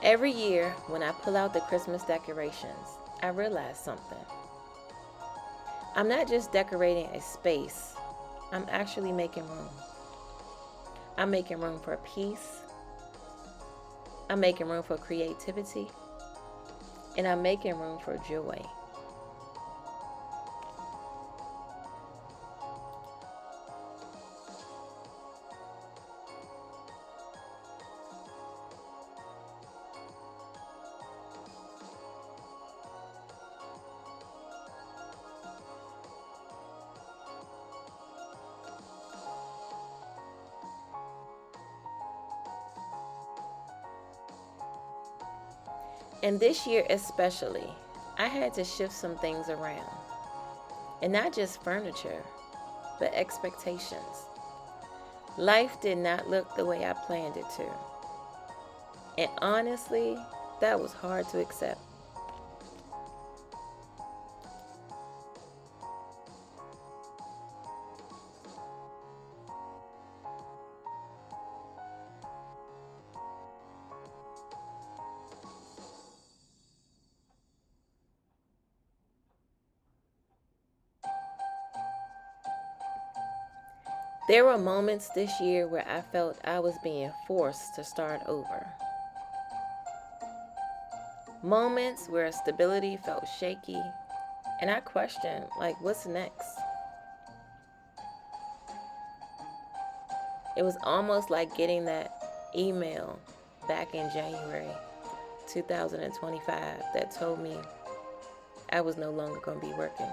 Every year, when I pull out the Christmas decorations, I realize something. I'm not just decorating a space, I'm actually making room. I'm making room for peace, I'm making room for creativity, and I'm making room for joy. And this year especially, I had to shift some things around. And not just furniture, but expectations. Life did not look the way I planned it to. And honestly, that was hard to accept. There were moments this year where I felt I was being forced to start over. Moments where stability felt shaky, and I questioned, like, what's next? It was almost like getting that email back in January 2025 that told me I was no longer going to be working.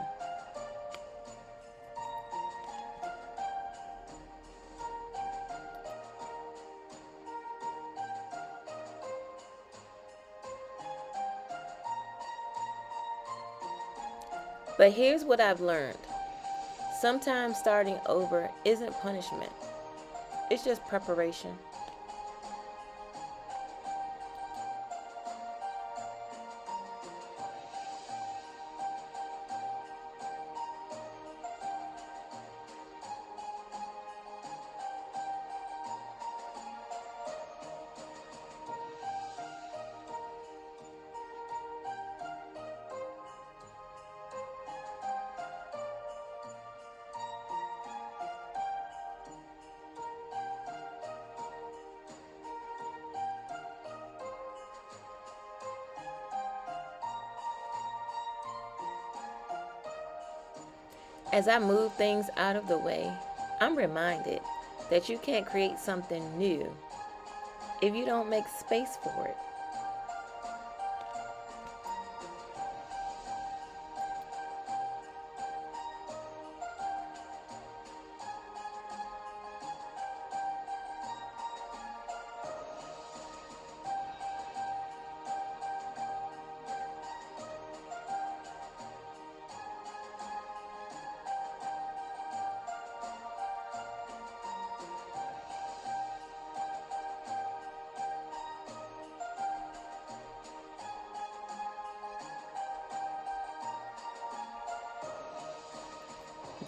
But here's what I've learned. Sometimes starting over isn't punishment, it's just preparation. As I move things out of the way, I'm reminded that you can't create something new if you don't make space for it.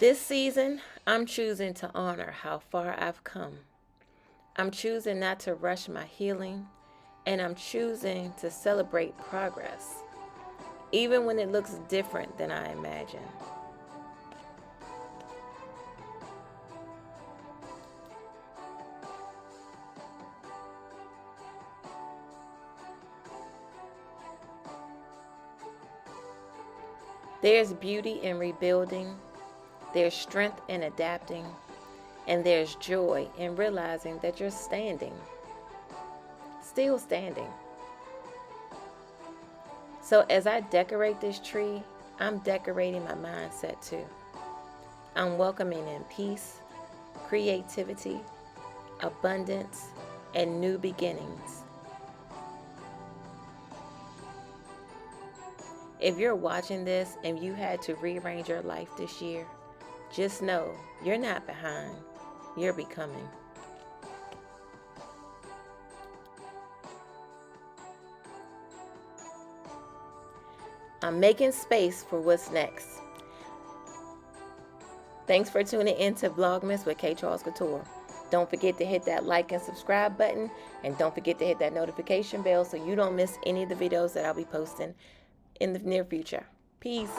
This season, I'm choosing to honor how far I've come. I'm choosing not to rush my healing, and I'm choosing to celebrate progress, even when it looks different than I imagined. There's beauty in rebuilding, there's strength in adapting, and there's joy in realizing that you're standing, still standing. So as I decorate this tree, I'm decorating my mindset too. I'm welcoming in peace, creativity, abundance, and new beginnings. If you're watching this and you had to rearrange your life this year, just know you're not behind, you're becoming. I'm making space for what's next. Thanks for tuning in to Vlogmas with K. Charles Couture. Don't forget to hit that like and subscribe button. And don't forget to hit that notification bell so you don't miss any of the videos that I'll be posting in the near future. Peace.